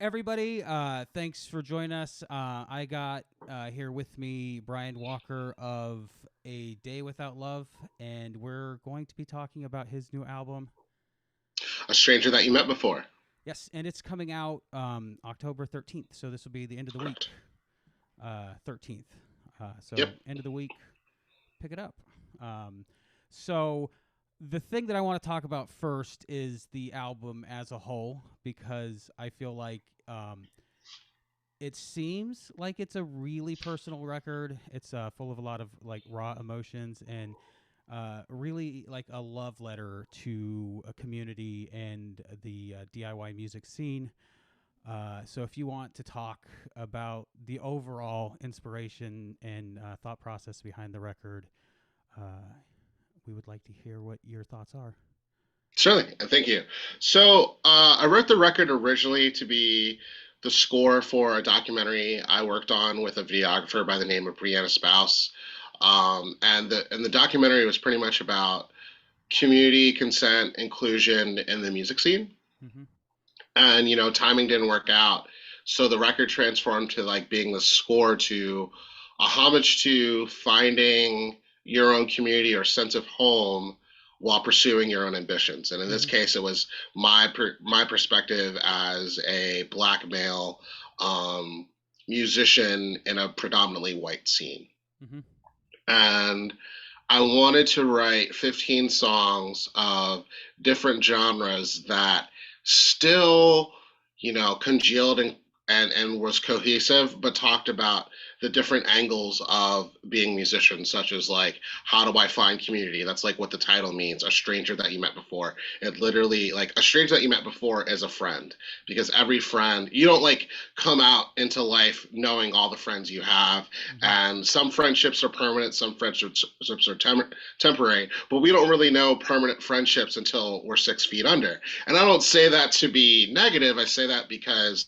everybody. Thanks for joining us. I got here with me Brian Walker of A Day Without Love, and we're going to be talking about his new album. A stranger that you met before. Yes, and it's coming out October 13th, so this will be the end of the week, Correct. 13th. Yep. So, end of the week, pick it up. Um, so, the thing that I want to talk about first is the album as a whole, because I feel like it seems like it's a really personal record. It's full of a lot of like raw emotions and really like a love letter to a community and the DIY music scene. So if you want to talk about the overall inspiration and thought process behind the record, uh, we would like to hear what your thoughts are. Certainly. And thank you. So I wrote the record originally to be the score for a documentary I worked on with a videographer by the name of Brianna Spouse. And the documentary was pretty much about community, consent, inclusion in the music scene. Mm-hmm. And timing didn't work out, so the record transformed to like being the score to a homage to finding your own community or sense of home while pursuing your own ambitions. And in this Mm-hmm. case, it was my perspective as a black male um, musician in a predominantly white scene. Mm-hmm. And I wanted to write 15 songs of different genres that still, congealed and was cohesive, but talked about the different angles of being musicians, such as like, how do I find community? That's like what the title means, a stranger that you met before. It literally, like, a stranger that you met before is a friend, because every friend, you don't like come out into life knowing all the friends you have, Mm-hmm. and some friendships are permanent, some friendships are temporary, but we don't really know permanent friendships until we're 6 feet under. And I don't say that to be negative. I say that because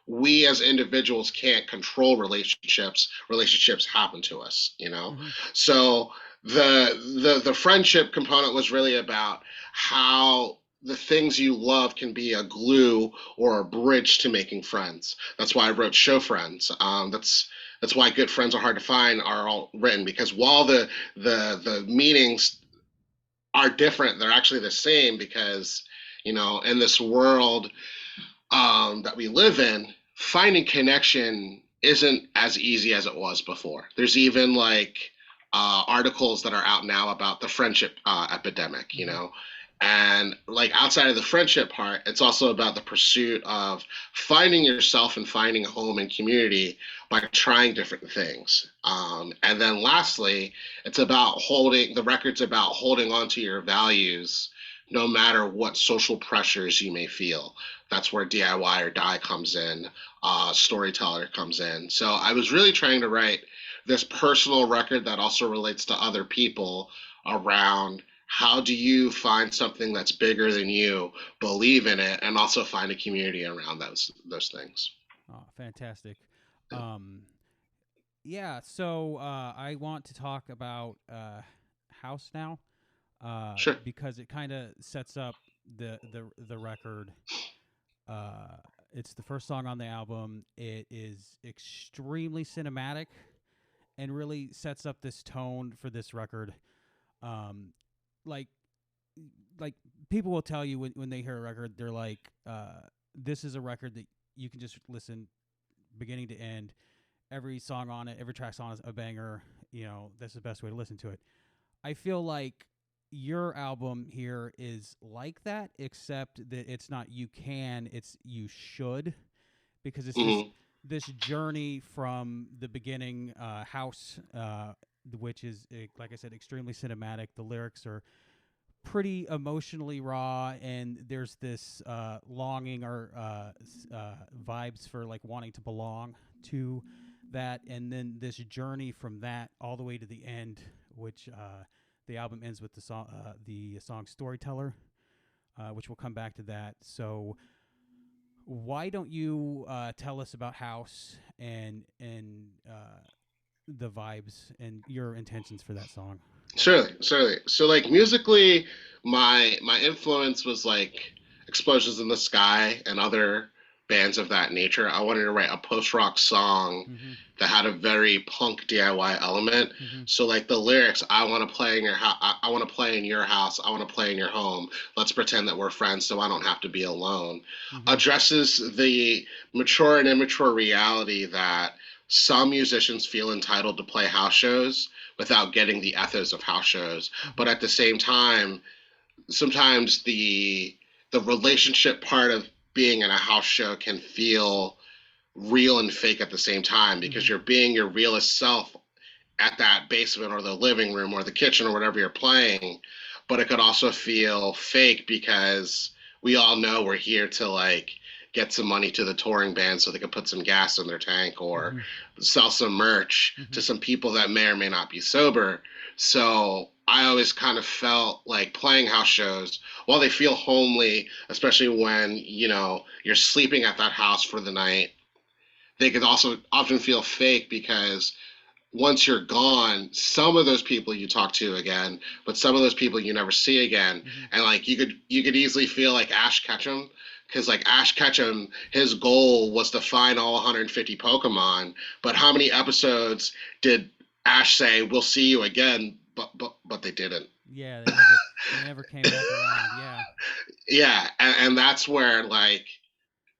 we as individuals can't control relationships. Relationships happen to us. Mm-hmm. So the friendship component was really about how the things you love can be a glue or a bridge to making friends. That's why I wrote Show Friends. That's why Good Friends Are Hard to Find are all written, because while the meanings are different, they're actually the same, because in this world that we live in, finding connection isn't as easy as it was before. There's even like articles that are out now about the friendship epidemic, Mm-hmm. and like outside of the friendship part, it's also about the pursuit of finding yourself and finding a home and community by trying different things. And then lastly, it's about the record's about holding on to your values no matter what social pressures you may feel. That's where DIY or die comes in, storyteller comes in. So I was really trying to write this personal record that also relates to other people around how do you find something that's bigger than you, believe in it, and also find a community around those things. Oh, fantastic. Um, yeah, so I want to talk about House now Sure. because it kind of sets up the record. Uh, it's the first song on the album. It is extremely cinematic and really sets up this tone for this record. Um, like like people will tell you when they hear a record, they're like, "This is a record that you can just listen beginning to end. Every song on it, every track's on is a banger. That's the best way to listen to it." I feel like your album here is like that, except that it's not you can, it's you should, because it's this Hmm. this journey from the beginning, House, which is like I said, extremely cinematic. The lyrics are pretty emotionally raw, and there's this longing or vibes for like wanting to belong to that, and then this journey from that all the way to the end, which the album ends with the song Storyteller, which we'll come back to that. So why don't you tell us about House and the vibes and your intentions for that song? Certainly, certainly. So like musically, my influence was like Explosions in the Sky and other bands of that nature. I wanted to write a post rock song Mm-hmm. that had a very punk DIY element. Mm-hmm. So like the lyrics, I want to play in your house, I want to play in your house, I want to play in your home. Let's pretend that we're friends, so I don't have to be alone. Mm-hmm. Addresses the mature and immature reality that some musicians feel entitled to play house shows without getting the ethos of house shows, Mm-hmm. but at the same time, sometimes the relationship part of being in a house show can feel real and fake at the same time Mm-hmm. because you're being your realest self at that basement or the living room or the kitchen or whatever you're playing, but it could also feel fake because we all know we're here to like get some money to the touring band so they can put some gas in their tank or Mm-hmm. sell some merch Mm-hmm. to some people that may or may not be sober. So I always kind of felt like playing house shows, while they feel homely, especially when, you're sleeping at that house for the night, they could also often feel fake because once you're gone, some of those people you talk to again, but some of those people you never see again. Mm-hmm. And like you could easily feel like Ash Ketchum, because like Ash Ketchum, his goal was to find all 150 Pokemon. But how many episodes did Ash say, "We'll see you again"? But they didn't. Yeah, they never came back around. Yeah. Yeah, and that's where like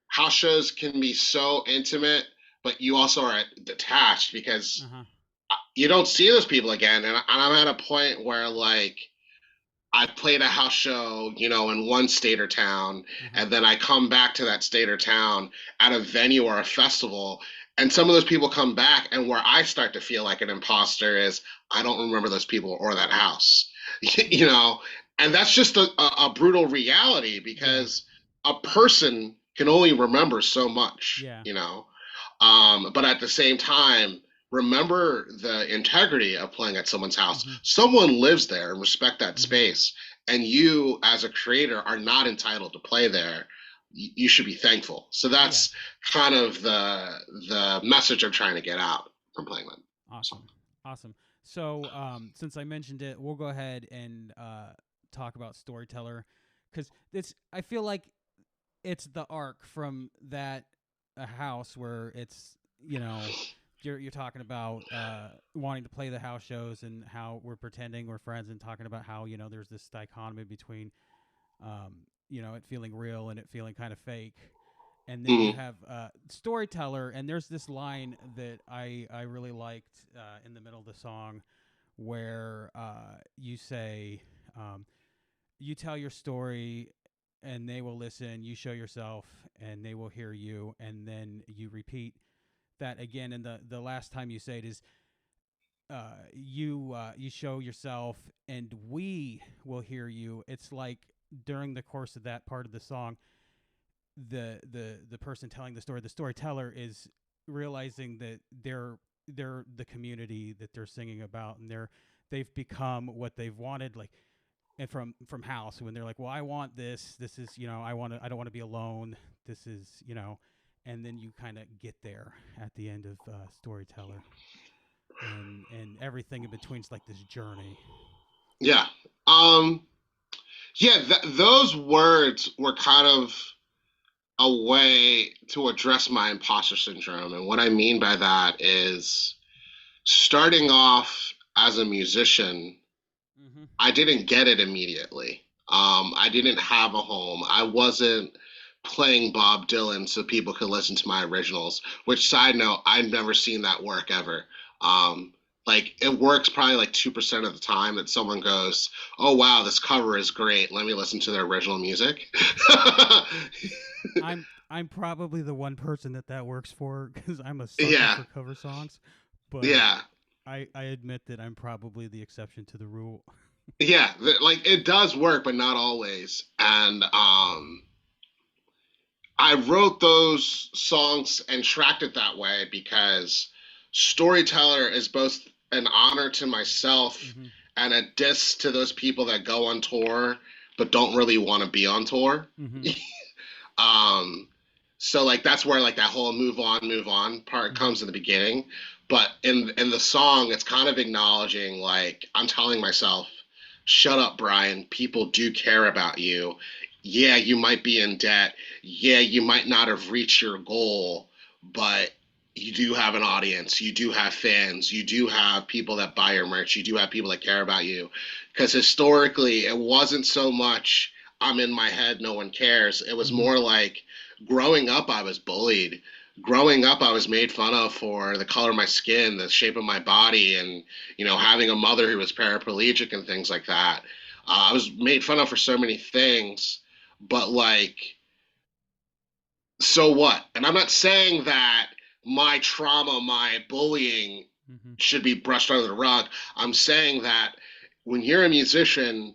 house shows can be so intimate, but you also are detached because Uh-huh. you don't see those people again. And I'm at a point where like I played a house show, in one state or town, Uh-huh. and then I come back to that state or town at a venue or a festival, and some of those people come back, and where I start to feel like an imposter is I don't remember those people or that house, you know, and that's just a brutal reality Yeah. because a person can only remember so much, Yeah. but at the same time, remember the integrity of playing at someone's house. Mm-hmm. Someone lives there and respect that Mm-hmm. space. And you, as a creator, are not entitled to play there. You should be thankful. So Yeah. that's kind of the message I'm trying to get out from playing that song. Awesome. Awesome. So, since I mentioned it, we'll go ahead and talk about Storyteller, because it's. I feel like it's the arc from that house where it's, you're talking about wanting to play the house shows and how we're pretending we're friends and talking about how there's this dichotomy between it feeling real and it feeling kind of fake. And then you Mm-hmm. have Storyteller, and there's this line that I really liked in the middle of the song where you say, you tell your story and they will listen, you show yourself and they will hear you, and then you repeat that again. And the last time you say it is, you show yourself and we will hear you. It's like during the course of that part of the song, the person telling the story, the storyteller, is realizing that they're the community that they're singing about, and they've become what they've wanted, like. And from house, when they're like, well, I want this is, I don't want to be alone, this is, and then you kind of get there at the end of Storyteller, and everything in between is like this journey. Yeah. Um, yeah, those words were kind of a way to address my imposter syndrome. And what I mean by that is starting off as a musician, Mm-hmm. I didn't get it immediately. I didn't have a home. I wasn't playing Bob Dylan so people could listen to my originals, which, side note, I've never seen that work ever. Um, like, it works probably like 2% of the time that someone goes, oh, wow, this cover is great. Let me listen to their original music. I'm probably the one person that works for, because I'm a sucker Yeah, for cover songs, but yeah. I admit that I'm probably the exception to the rule. Yeah, like it does work, but not always. And I wrote those songs and tracked it that way because Storyteller is both an honor to myself Mm-hmm. and a diss to those people that go on tour but don't really want to be on tour. Mm-hmm. um, so like that's where like that whole move on part Mm-hmm. comes in the beginning. But in the song, it's kind of acknowledging like I'm telling myself, shut up, Brian. People do care about you. yeah, you might be in debt. Yeah, you might not have reached your goal, but you do have an audience. You do have fans. You do have people that buy your merch. You do have people that care about you. Because historically, it wasn't so much I'm in my head, no one cares. It was Mm-hmm. more like growing up, I was bullied. Growing up, I was made fun of for the color of my skin, the shape of my body, and having a mother who was paraplegic and things like that. I was made fun of for so many things, but like, so what? And I'm not saying that my trauma, my bullying Mm-hmm. should be brushed under the rug. I'm saying that when you're a musician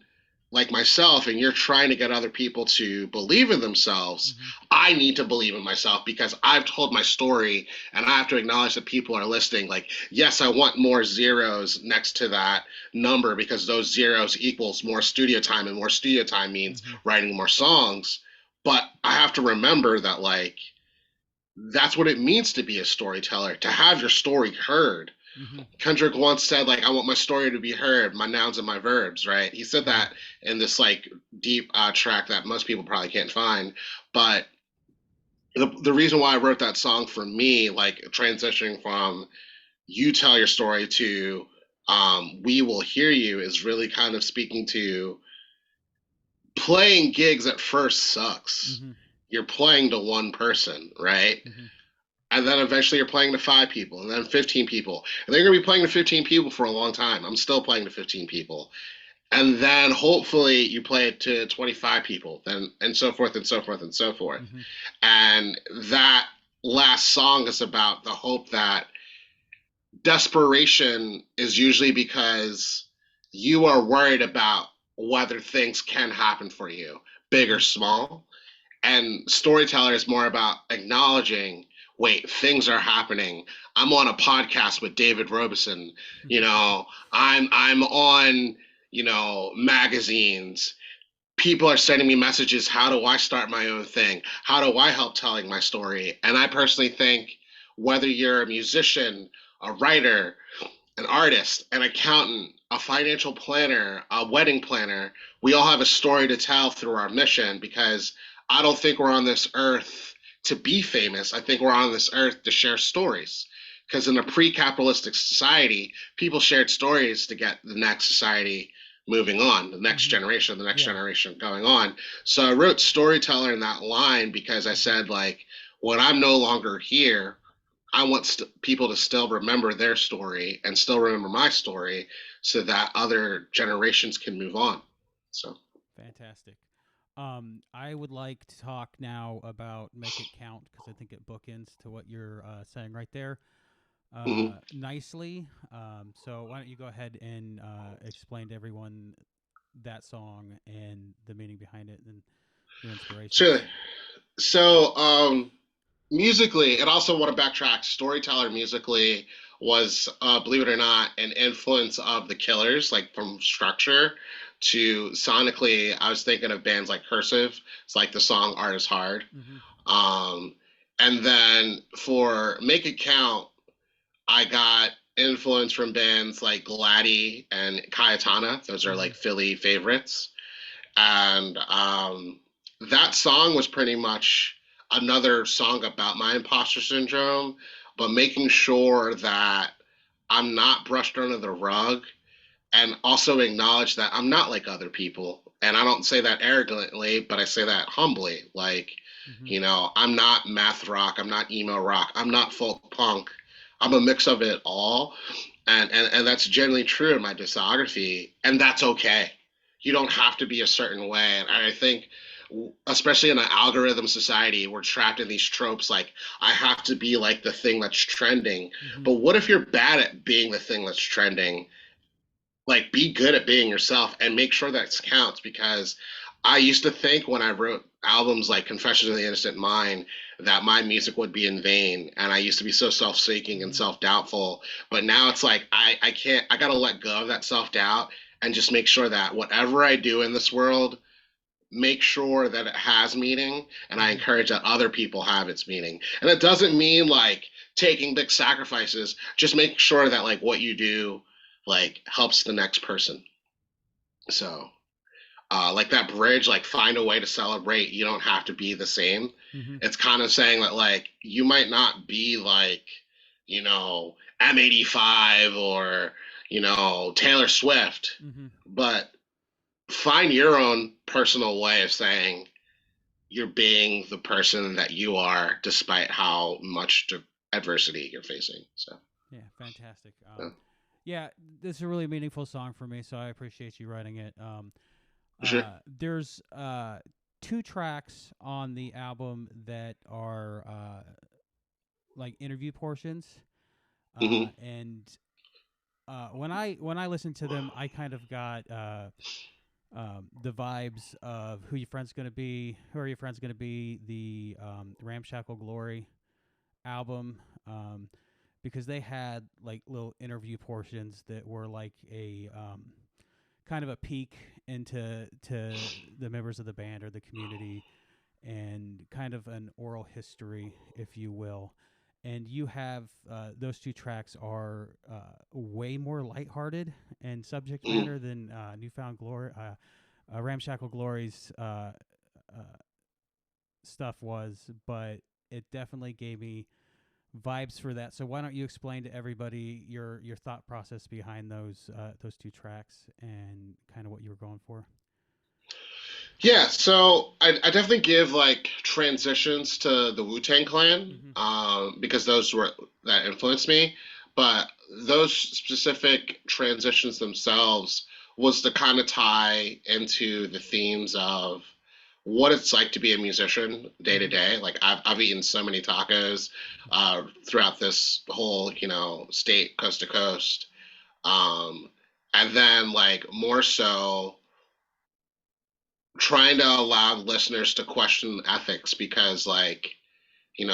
like myself and you're trying to get other people to believe in themselves, Mm-hmm. I need to believe in myself because I've told my story and I have to acknowledge that people are listening. Like, yes, I want more zeros next to that number because those zeros equals more studio time, and more studio time means Mm-hmm. writing more songs. But I have to remember that, like, that's what it means to be a storyteller, to have your story heard. Mm-hmm. Kendrick once said, like, I want my story to be heard, my nouns and my verbs, right? He said Mm-hmm. that in this, like, deep track that most people probably can't find. But the reason why I wrote that song for me, like, transitioning from you tell your story to we will hear you, is really kind of speaking to playing gigs at first sucks. Mm-hmm. You're playing to one person, right? Mm-hmm. And then eventually you're playing to 5 people, and then 15 people. And they're going to be playing to 15 people for a long time. I'm still playing to 15 people. And then hopefully you play it to 25 people, then and so forth and so forth and so forth. Mm-hmm. And that last song is about the hope that desperation is usually because you are worried about whether things can happen for you, big Mm-hmm. or small. And storyteller is more about acknowledging, wait, things are happening. I'm on a podcast with David Robeson. I'm on, magazines. People are sending me messages. How do I start my own thing? How do I help telling my story? And I personally think whether you're a musician, a writer, an artist, an accountant, a financial planner, a wedding planner, we all have a story to tell through our mission, because I don't think we're on this earth to be famous. I think we're on this earth to share stories. Because in a pre capitalistic society, people shared stories to get the next society moving on, Mm-hmm. the next Yeah. generation going on. So I wrote storyteller in that line because I Mm-hmm. said, like, when I'm no longer here, I want people to still remember their story and still remember my story so that other generations can move on. So, Fantastic. I would like to talk now about Make It Count because I think it bookends to what you're saying right there mhm. nicely. So why don't you go ahead and explain to everyone that song and the meaning behind it and your Sure. inspirations? So, musically, and also want to backtrack, storyteller musically was, believe it or not, an influence of the Killers, like from structure to sonically. I was thinking of bands like Cursive. It's like the song Art is Hard. Mm-hmm. Um, and then for Make It Count, I got influence from bands like Gladdy and Cayetana. Those are Mm-hmm. like Philly favorites. And that song was pretty much another song about my imposter syndrome, but making sure that I'm not brushed under the rug, and also acknowledge that I'm not like other people. And I don't say that arrogantly, but I say that humbly. Like, Mm-hmm. I'm not math rock, I'm not emo rock, I'm not folk punk. I'm a mix of it all. And that's generally true in my discography, and that's okay. You don't have to be a certain way. And I think, especially in an algorithm society, we're trapped in these tropes like, I have to be like the thing that's trending. Mm-hmm. But what if you're bad at being the thing that's trending? Like, be good at being yourself and make sure that counts, because I used to think when I wrote albums like Confessions of the Innocent Mind that my music would be in vain, and I used to be so self-seeking and Mm-hmm. self-doubtful. But now it's like, I can't, I gotta let go of that self-doubt and just make sure that whatever I do in this world, make sure that it has meaning, and I Mm-hmm. encourage that other people have its meaning. And it doesn't mean like taking big sacrifices, just make sure that, like, what you do, like, helps the next person. So, like that bridge, like find a way to celebrate. You don't have to be the same. Mhm. It's kind of saying that like you might not be like, M85 or, Taylor Swift, Mhm. but find your own personal way of saying you're being the person that you are despite how much adversity you're facing. So, Yeah, fantastic. yeah, Yeah, this is a really meaningful song for me, so I appreciate you writing it. for sure. There's two tracks on the album that are like interview portions, Hmm. and when I listened to them, I kind of got the vibes of who your friend's gonna be, who are your friends gonna be, the Ramshackle Glory album, because they had like little interview portions that were like a kind of a peek into the members of the band or the community, and kind of an oral history, if you will. And you have those two tracks are way more lighthearted and subject Hmm. matter than Newfound Glory, Ramshackle Glory's stuff was, but it definitely gave me vibes for that. So why don't you explain to everybody your thought process behind those two tracks and kind of what you were going for? Yeah, so I definitely give like transitions to the Wu Tang Clan, Mm-hmm. because those were that influenced me. But those specific transitions themselves was to kind of tie into the themes of what it's like to be a musician day to Mm-hmm. day. Like I've eaten so many tacos throughout this whole state coast to coast, um, and then like more so trying to allow listeners to question ethics because like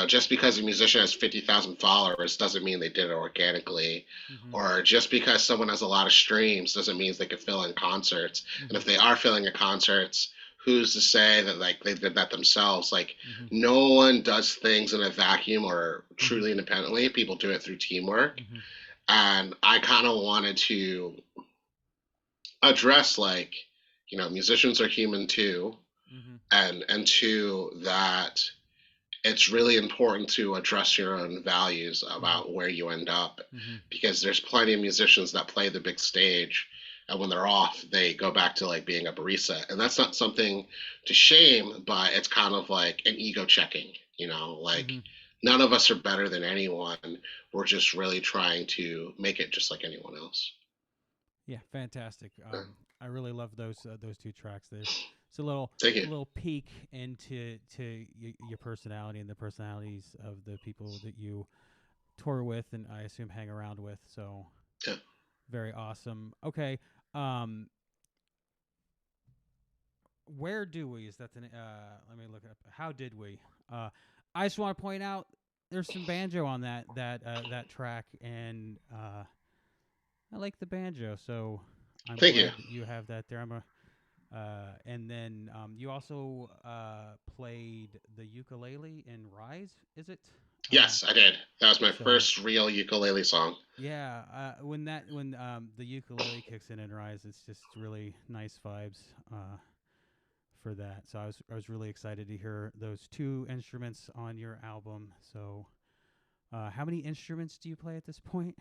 just because a musician has 50,000 followers doesn't mean they did it organically, Mm-hmm. or just because someone has a lot of streams doesn't mean they can fill in concerts. And Mm-hmm. if they are filling in concerts, who's to say that like they did that themselves? Like Mm-hmm. no one does things in a vacuum or Mm-hmm. truly independently. People do it through teamwork. Mm-hmm. And I kind of wanted to address like musicians are human too, Mm-hmm. and two, that it's really important to address your own values Mm-hmm. about where you end up, Mm-hmm. because there's plenty of musicians that play the big stage, and when they're off they go back to like being a barista, and that's not something to shame, but it's kind of like an ego checking, like Mm-hmm. none of us are better than anyone. We're just really trying to make it just like anyone else. Yeah, fantastic. Yeah. I really love those two tracks. There, it's a little Thank you. little peek into your personality and the personalities of the people that you tour with, and I assume hang around with. So Yeah. very awesome. Okay, um, where do we? Is that the? Let me look it up. How did we? Uh, I just want to point out there's some banjo on that track, and I like the banjo, so I'm Thank you. glad that you have that there. And then you also played the ukulele in Rise, is it? Um, Yes, I did. That was my so first real ukulele song. yeah, when the ukulele kicks in Rise, it's just really nice vibes for that. So I was really excited to hear those two instruments on your album. So how many instruments do you play at this point?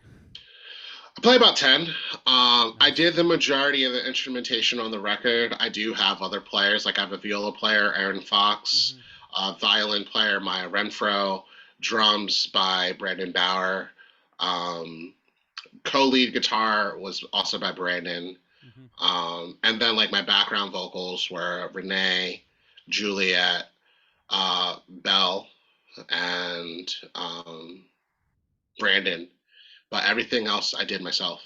I play about 10. I Nice. did the majority of the instrumentation on the record. I do have other players, like I have a viola player, Aaron Fox, Mm-hmm. violin player, Maya Renfro, drums by Brandon Bauer. Um, Co-lead guitar was also by Brandon. Mm-hmm. And then like my background vocals were Renee, Juliet, Belle, and Brandon, but everything else I did myself.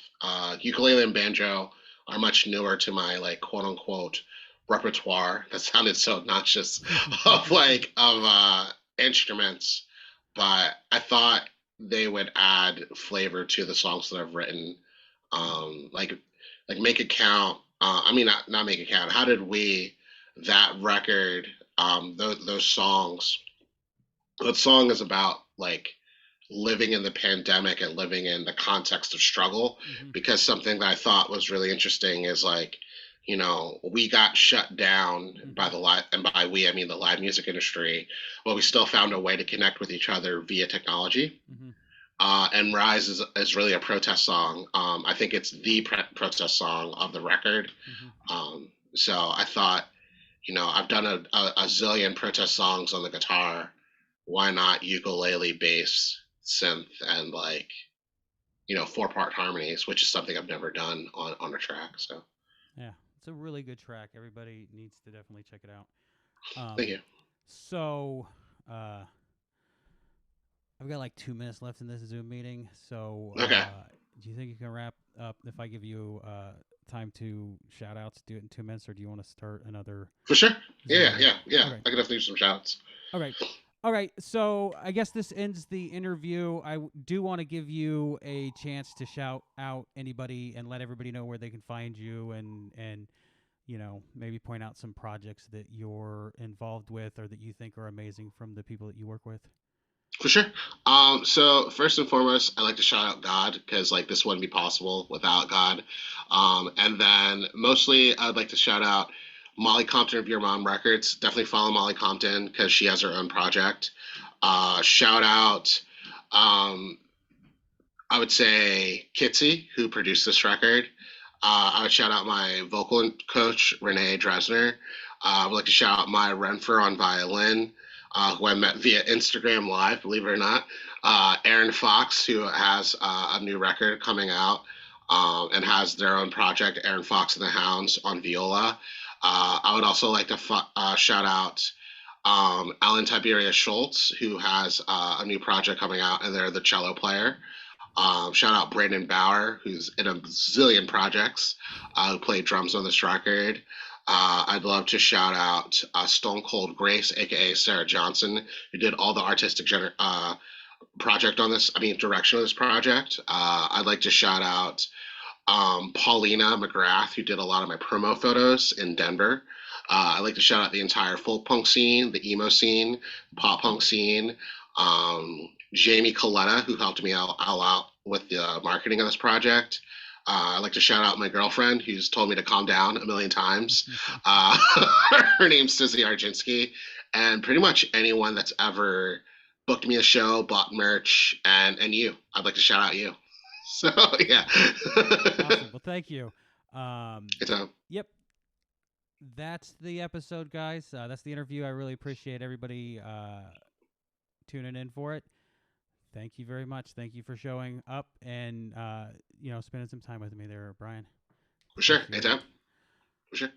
Ukulele and banjo are much newer to my like quote unquote repertoire. That sounded so obnoxious of like of instruments, but I thought they would add flavor to the songs that I've written. Like make it count. I mean, not make it count. How did we that record? Those songs. That song is about like living in the pandemic and living in the context of struggle, Mm-hmm. because something that I thought was really interesting is like we got shut down by Mm-hmm. the live, and by we I mean the live music industry, but we still found a way to connect with each other via technology. Mm-hmm. And Rise is really a protest song. I think it's the protest song of the record. Mm-hmm. So I thought, I've done a zillion protest songs on the guitar. Why not ukulele, bass, synth, and like, 4-part harmonies, which is something I've never done on a track. So Yeah, it's a really good track. Everybody needs to definitely check it out. thank Um, you. so uh, I've got like 2 minutes left in this Zoom meeting. So Okay, do you think you can wrap up if I give you time to shout outs? Do it in 2 minutes, or do you want to start another for sure. Zoom Yeah, meeting? yeah, yeah. Okay. I could definitely use some shouts. Okay. All right. So I guess this ends the interview. Do want to give you a chance to shout out anybody and let everybody know where they can find you and maybe point out some projects that you're involved with or that you think are amazing from the people that you work with. For sure. So first and foremost, I like to shout out God because like this wouldn't be possible without God. And then mostly, I'd like to shout out Molly Compton of Your Mom Records. Definitely follow Molly Compton because she has her own project. Shout out, um, I would say Kitsy, who produced this record. I would shout out my vocal coach, Renee Dresner. I would like to shout out Maya Renfer on violin, who I met via Instagram Live, believe it or not. Aaron Fox, who has a new record coming out and has their own project, Aaron Fox and the Hounds, on viola. I would also like to shout out Alan Tiberia Schultz, who has a new project coming out, and they're the cello player. Shout out Brandon Bauer, who's in a zillion projects, who played drums on this record. I'd love to shout out Stone Cold Grace, aka Sarah Johnson, who did all the artistic project on this. I mean, direction of this project. I'd like to shout out Paulina McGrath, who did a lot of my promo photos in Denver. I'd like to shout out the entire folk punk scene, the emo scene, pop punk scene. Jamie Coletta, who helped me out with the marketing of this project. I'd like to shout out my girlfriend, who's told me to calm down a million times. Uh, Her name's Susie Arjinsky, and pretty much anyone that's ever booked me a show, bought merch, and you. I'd like to shout out you. So yeah. Awesome. Well, thank you. Um, It's a yep. That's the episode, guys. That's the interview. I really appreciate everybody tuning in for it. Thank you very much. Thank you for showing up and spending some time with me there, Brian. for sure. Appreciate It's it. a for sure.